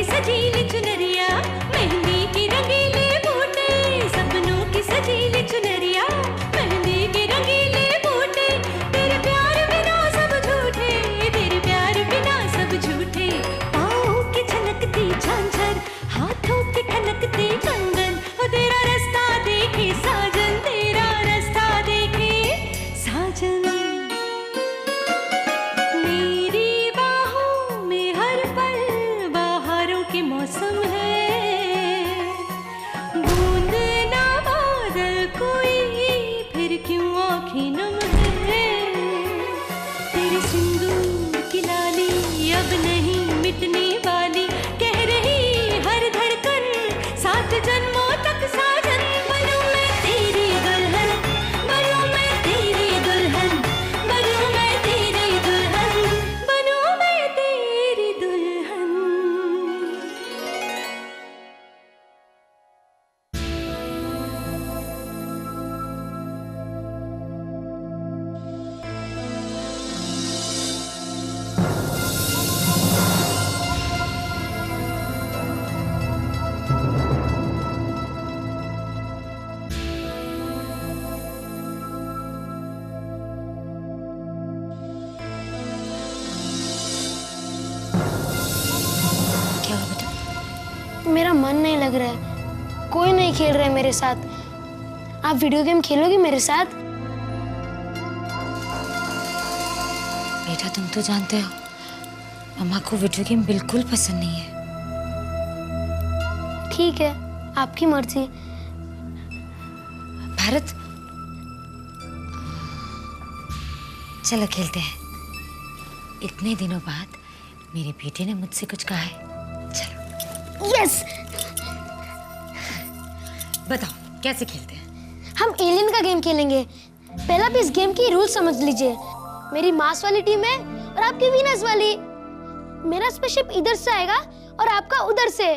की सजीली चुनरिया, मेहंदी की रंगीले बूटे, सपनों की सजीली चुनरिया, मेहंदी की रंगीले बूटे, तेरे प्यार बिना सब झूठे, तेरे प्यार बिना सब झूठे। पाँव की छलकती झांझर, हाथों की ठनकती कंगन, वो तेरा रास्ता देखे साजन, तेरा रास्ता देखे साजन। मेरी बाहों में हर पल बहारों के मौसम है, बूंद ना बादल कोई फिर क्यों आँखें नम है। तेरे सिंदूर की लाली अब नहीं मिटने वाली, कह रही हर धड़कन सात जन्मों तक साजन। बनूं मैं तेरी दुल्हन, बनूं मैं तेरी दुल्हन, बनूं मैं तेरी दुल्हन, बनूं मैं तेरी दुल्हन। क्या हुआ बेटा? मेरा मन नहीं लग रहा है, कोई नहीं खेल रहा है मेरे साथ। आप वीडियो गेम खेलोगे मेरे साथ? बेटा तुम तो जानते हो मम्मा को वीडियो गेम बिल्कुल पसंद नहीं है। ठीक है, आपकी मर्जी। भारत चलो खेलते हैं। इतने दिनों बाद मेरे बेटे ने मुझसे कुछ कहा है। चलो यस, बताओ कैसे खेलते हैं? हम एलियन का गेम खेलेंगे। पहले आप इस गेम की रूल समझ लीजिए। मेरी मार्स वाली टीम है और आपकी वीनस वाली। मेरा स्पेसशिप इधर से आएगा और आपका उधर से।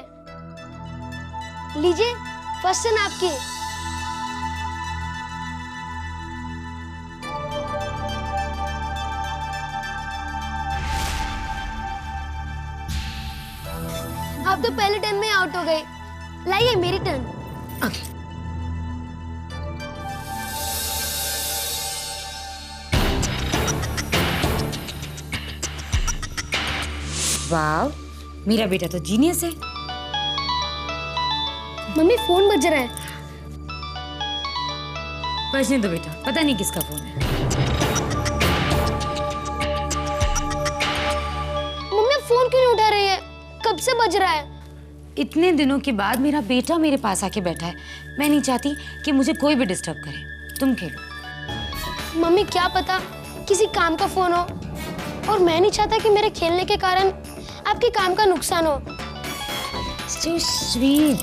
लीजिए, फर्स्ट टर्न आपकी। आप तो पहले टर्न में आउट हो गए। लाइए मेरी टर्न। ओके वाह, मेरा बेटा तो जीनियस है। मम्मी फोन बज रहा है। बजने दो बेटा, पता नहीं किसका फोन है। मम्मी फोन क्यों नहीं उठा रही है? कब से बज रहा है? इतने दिनों के बाद मेरा बेटा मेरे पास आके बैठा है। मैं नहीं चाहती कि मुझे कोई भी डिस्टर्ब करे। तुम खेलो। मम्मी क्या पता किसी काम का फोन हो, और मैं नहीं चाहता कि मेरे खेलने के कारण आपके काम का नुकसान हो। So sweet.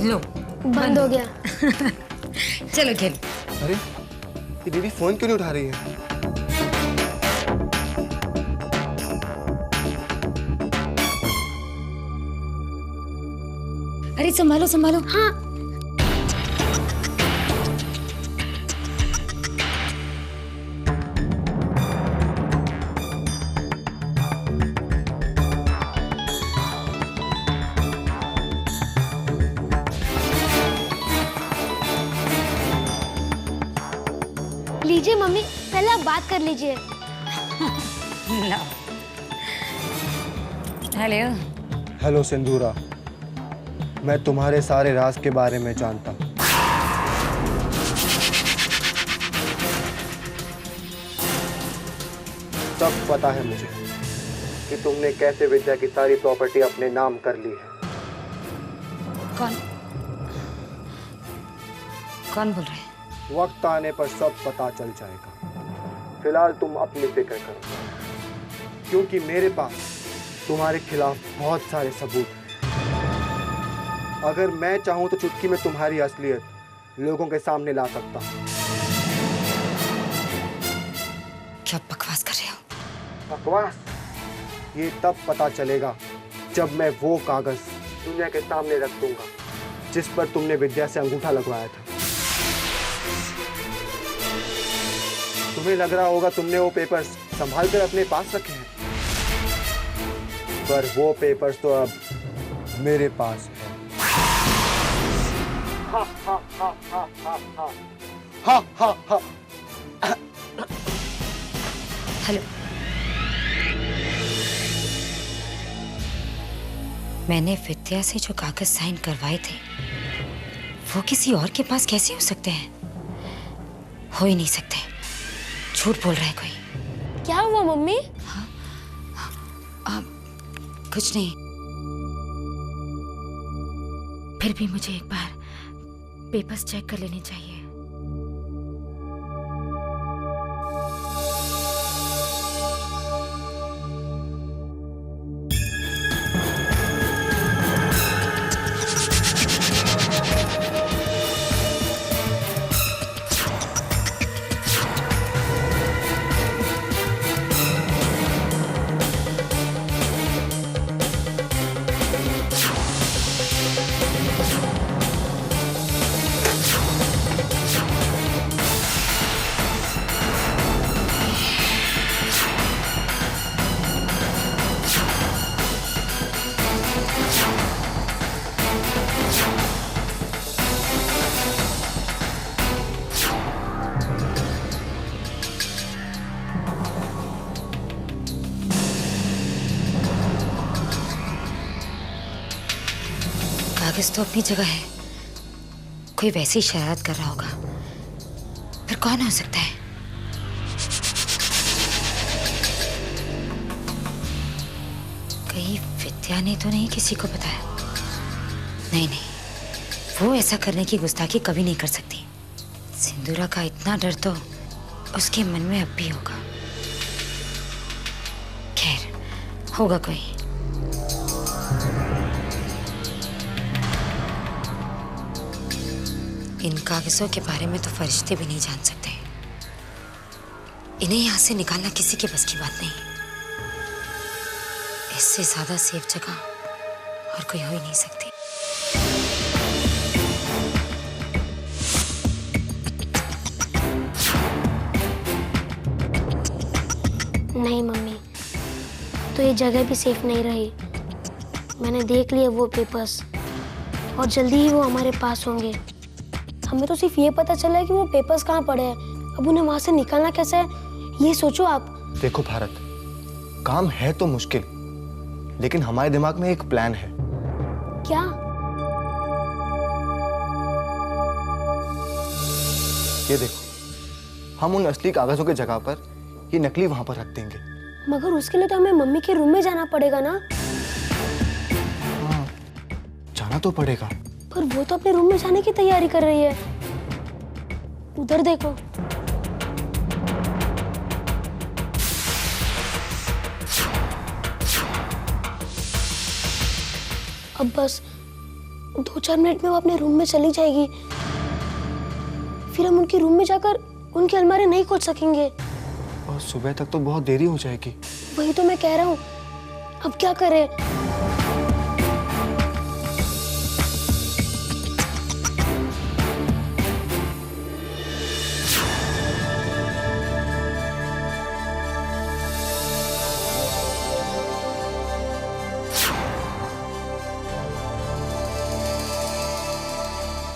लो बंद हो गया। चलो खेलो। अरे ये दीदी फोन क्यों नहीं उठा रही है? अरे संभालो संभालो। हाँ, लीजिए मम्मी, पहले आप बात कर लीजिए। लो। हेलो। हेलो सिंदूरा, मैं तुम्हारे सारे राज के बारे में जानता हूँ। सब पता है मुझे कि तुमने कैसे विद्या की सारी प्रॉपर्टी अपने नाम कर ली है। कौन कौन बोल रहे हैं? वक्त आने पर सब पता चल जाएगा। फिलहाल तुम अपनी फिक्र करो, क्योंकि मेरे पास तुम्हारे खिलाफ बहुत सारे सबूत हैं। अगर मैं चाहूं तो चुटकी में तुम्हारी असलियत लोगों के सामने ला सकता हूं। क्या बकवास कर रहे हो? बकवास? ये तब पता चलेगा जब मैं वो कागज दुनिया के सामने रख दूंगा जिस पर तुमने विद्या से अंगूठा लगवाया था। तुम्हें लग रहा होगा तुमने वो पेपर्स संभाल कर अपने पास रखे हैं, पर वो पेपर्स तो अब मेरे पास है। हा हा हा हा हा हा हा हा हा। हेलो, मैंने विद्या से जो कागज साइन करवाए थे वो किसी और के पास कैसे हो सकते हैं? हो ही नहीं सकते, झूठ बोल रहा है कोई। क्या हुआ मम्मी? कुछ नहीं, फिर भी मुझे एक बार पेपर्स चेक कर लेने चाहिए। कागज तो अपनी जगह है, कोई वैसी शरारत कर रहा होगा, फिर कौन हो सकता है? कहीं विद्या ने तो नहीं किसी को बताया? नहीं नहीं, वो ऐसा करने की गुस्ताखी कभी नहीं कर सकती। सिंदूरा का इतना डर तो उसके मन में अब भी होगा। खैर, होगा कोई। इन कागजों के बारे में तो फरिश्ते भी नहीं जान सकते। इन्हें यहाँ से निकालना किसी के बस की बात नहीं। इससे ज्यादा सेफ जगह और कोई हो ही नहीं सकती। नहीं मम्मी, तो ये जगह भी सेफ नहीं रही। मैंने देख लिया वो पेपर्स और जल्दी ही वो हमारे पास होंगे। हमें तो सिर्फ ये पता चला है कि वो पेपर्स कहाँ पड़े हैं। अब उन्हें वहां से निकालना कैसे है, ये सोचो आप। देखो भारत, काम है तो मुश्किल, लेकिन हमारे दिमाग में एक प्लान है। क्या? ये देखो, हम उन असली कागजों की जगह पर ये नकली वहां पर रख देंगे। मगर उसके लिए तो हमें मम्मी के रूम में जाना पड़ेगा ना। हाँ, जाना तो पड़ेगा। पर वो तो अपने रूम में जाने की तैयारी कर रही है। उधर देखो। अब बस 2-4 मिनट में वो अपने रूम में चली जाएगी। फिर हम उनके रूम में जाकर उनकी अलमारी नहीं खोल सकेंगे। और सुबह तक तो बहुत देरी हो जाएगी। वही तो मैं कह रहा हूँ, अब क्या करें?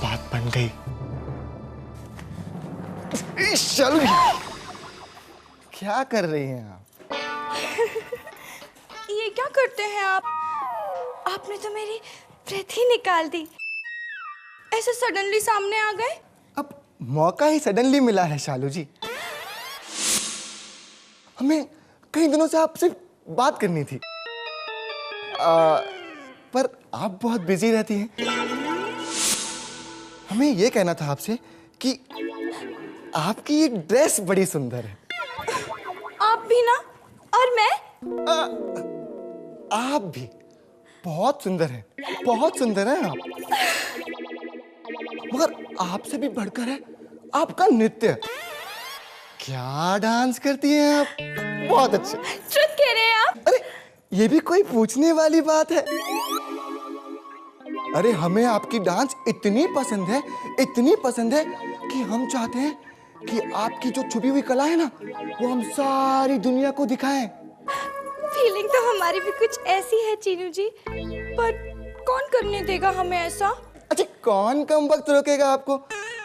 बात बन गई। चल, क्या कर रही हैं आप? ये क्या करते हैं आप? आपने तो मेरी ब्रेथ ही निकाल दी। ऐसे सडनली सामने आ गए। अब मौका ही सडनली मिला है शालू जी। हमें कई दिनों से आपसे बात करनी थी, पर आप बहुत बिजी रहती हैं। हमें ये कहना था आपसे कि आपकी ये ड्रेस बड़ी सुंदर है। आप भी ना? और मैं? आप भी बहुत सुंदर हैं, बहुत सुंदर हैं आप। मगर आपसे भी बढ़कर है आपका नृत्य। क्या डांस करती हैं आप, बहुत अच्छे। ट्रुथ कह रहे हैं आप? अरे ये भी कोई पूछने वाली बात है? अरे हमें आपकी डांस इतनी पसंद है, इतनी पसंद है कि हम चाहते हैं कि आपकी जो छुपी हुई कला है ना, वो हम सारी दुनिया को दिखाएं। फीलिंग तो हमारी भी कुछ ऐसी है चीनू जी, पर कौन करने देगा हमें ऐसा? अच्छा, कौन कम वक्त रोकेगा आपको?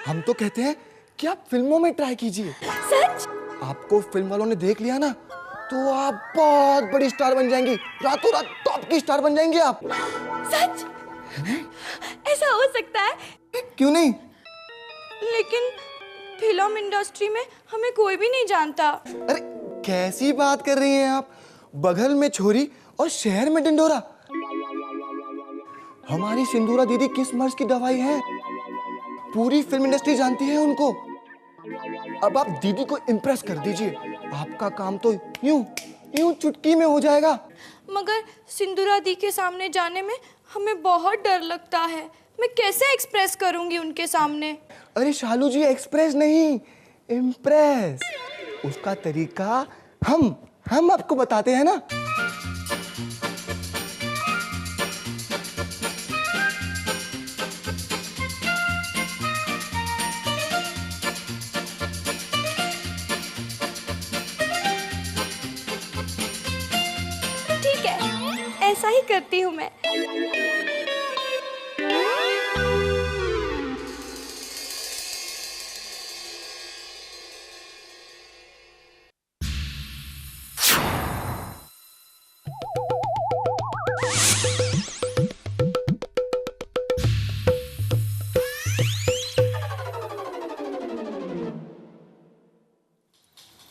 हम तो कहते हैं कि आप फिल्मों में ट्राई कीजिए। सच? आपको फिल्म वालों ने देख लिया ना तो आप बहुत बड़ी स्टार बन जाएंगी, रातों रात टॉप की स्टार बन जाएंगी आप। सच? ऐसा हो सकता है? क्यों नहीं? लेकिन फिल्म इंडस्ट्री में हमें कोई भी नहीं जानता। अरे कैसी बात कर रही हैं आप? बगल में छोरी और शहर में ढिंढोरा। हमारी सिंदूरा दीदी किस मर्ज की दवाई है, पूरी फिल्म इंडस्ट्री जानती है उनको। अब आप दीदी को इम्प्रेस कर दीजिए, आपका काम तो यूं यूं चुटकी में हो जाएगा। मगर सिंदूरा दी के सामने जाने में हमें बहुत डर लगता है। मैं कैसे एक्सप्रेस करूंगी उनके सामने? अरे शालू जी, एक्सप्रेस नहीं, इम्प्रेस। उसका तरीका हम आपको बताते हैं ना। ठीक है, ऐसा ही करती हूँ मैं।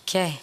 क्या है?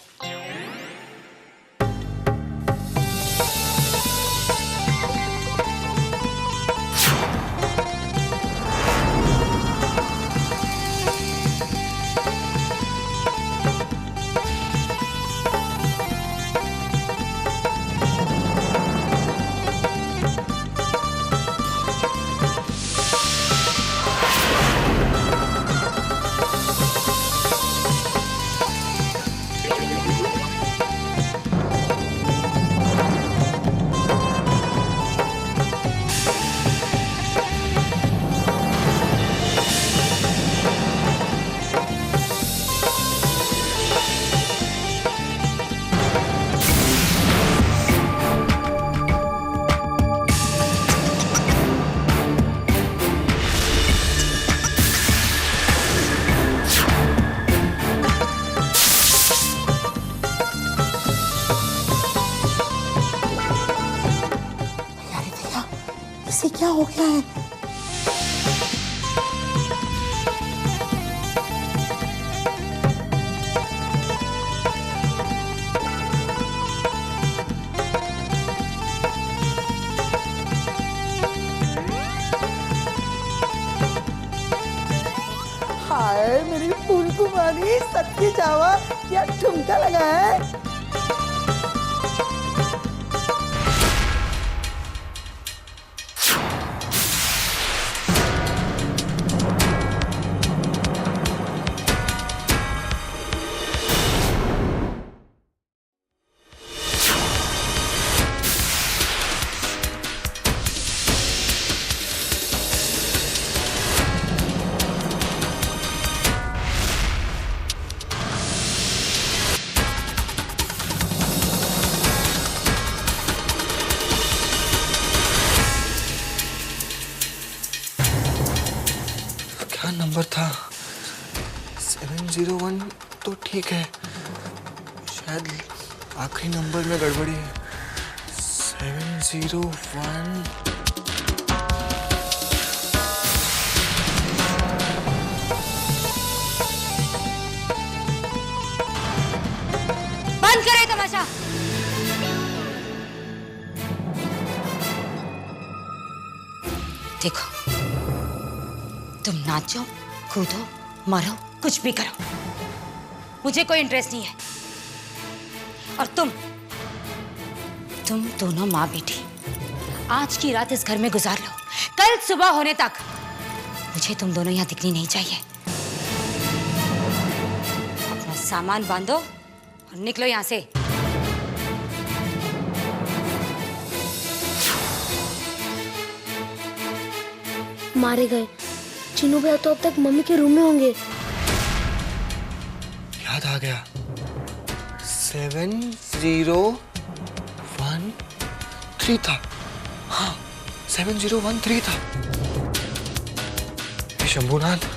इसे क्या हो गया है? हाय मेरी फूल कुमारी, सच्ची जावा, क्या ठुमका लगा है। क्या नंबर था? 701 तो ठीक है, शायद आखिरी नंबर में गड़बड़ी है। 701। बंद करे तमाशा। देखो, तुम नाचो, कूदो, मरो, कुछ भी करो, मुझे कोई इंटरेस्ट नहीं है। और तुम दोनों माँ बेटी आज की रात इस घर में गुजार लो, कल सुबह होने तक मुझे तुम दोनों यहाँ दिखनी नहीं चाहिए। अपना सामान बांधो और निकलो यहाँ से। मारे गए चिन्नू भैया तो अब तक मम्मी के रूम में होंगे। याद आ गया, 701। 70113 था। हाँ 7013 था। ये शंभूनाथ।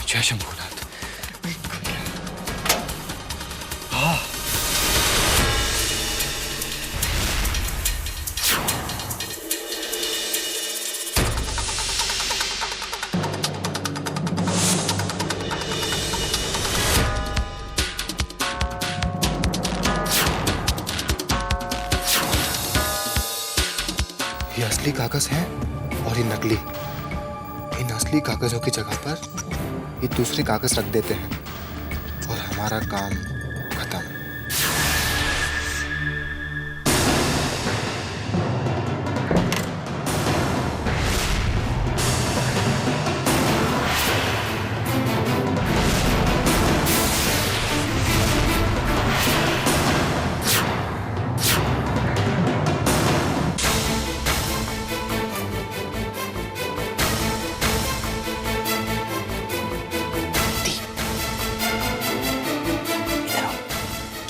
जय शंभूनाथ। हाँ ये असली कागज है और ये नकली। इन असली कागजों की जगह पर ये दूसरे कागज रख देते हैं और हमारा काम खत्म।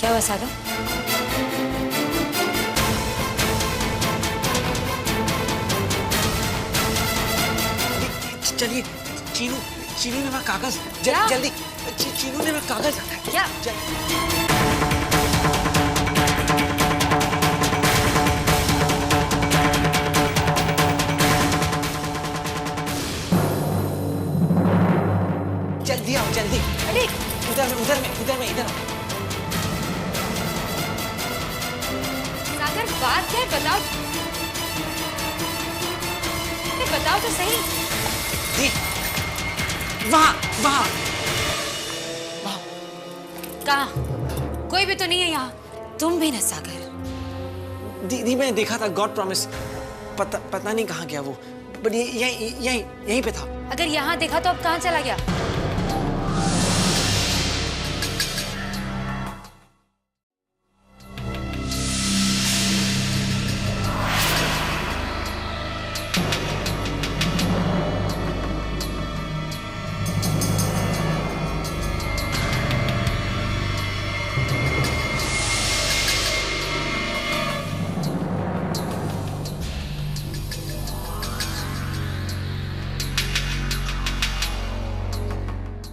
क्या हुआ सागर? चलिए चीनू, चीनू ने मेरा कागज क्या? जल्दी चीनू ने मेरा कागज क्या? जल्दी आओ जल्दी। अरे उधर में इधर आओ। सागर बात क्या है बताओ? बताओ तो सही। दी वहाँ वहाँ कहाँ? कोई भी तो नहीं है यहाँ। तुम भी ना सागर। दी मैंने देखा था, गॉड प्रॉमिस। पता नहीं कहाँ गया वो, बट ये यहीं पे था। अगर यहाँ देखा तो अब कहाँ चला गया?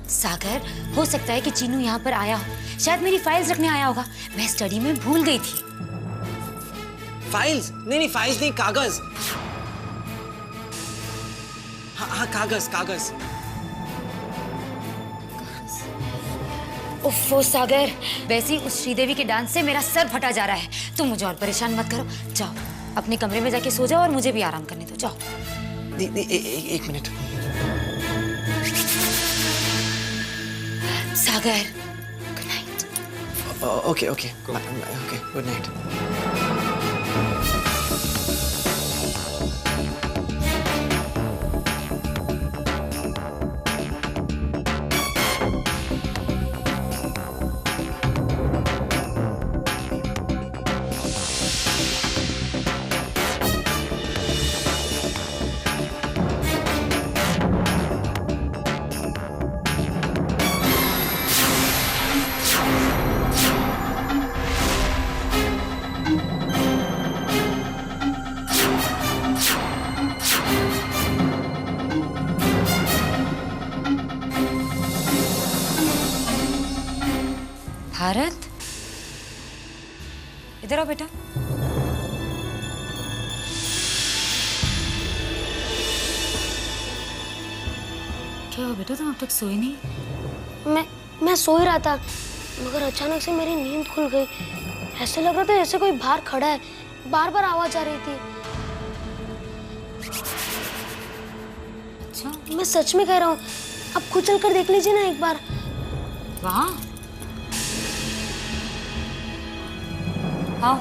सागर, हो सकता है कि चीनू यहाँ पर आया हो। शायद मेरी फाइल्स रखने आया होगा। मैं स्टडी में भूल गई थी। फाइल्स? नहीं फाइल्स नहीं, कागज। हाँ कागज। उफ़ो सागर, वैसे ही उस श्रीदेवी के डांस से मेरा सर फटा जा रहा है। तुम मुझे और परेशान मत करो। जाओ अपने कमरे में जाके सो जाओ और मुझे भी आराम करने दो। जाओ। एक minute. Sagar, good night. Okay good night. Bharat, इधर आओ बेटा। क्या हुआ बेटा, तुम अब तक सोए नहीं? मैं सो ही रहा था, मगर अचानक से मेरी नींद खुल गई। ऐसे लग रहा था जैसे कोई बाहर खड़ा है, बार बार आवाज आ रही थी। अच्छा, मैं सच में कह रहा हूँ, आप खुद चल कर देख लीजिए ना एक बार। वहाँ आओ।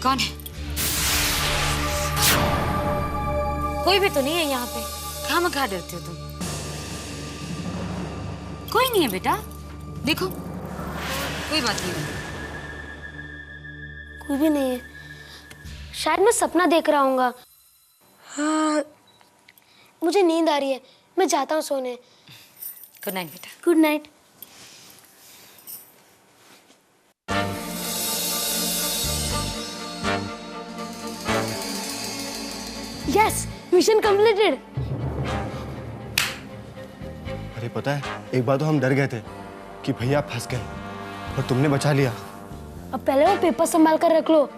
कौन है? कोई भी तो नहीं है यहाँ पे। खामखा डरते हो तुम। कोई नहीं है बेटा, देखो कोई बात नहीं होगी। कोई भी नहीं है, शायद मैं सपना देख रहा हूँगा। हाँ, मुझे नींद आ रही है, मैं जाता हूँ सोने। गुड नाइट बेटा। Good night. Yes, mission completed. अरे पता है, एक बार तो हम डर गए थे कि भैया फंस गए, और तुमने बचा लिया। अब पहले वो पेपर संभाल कर रख लो।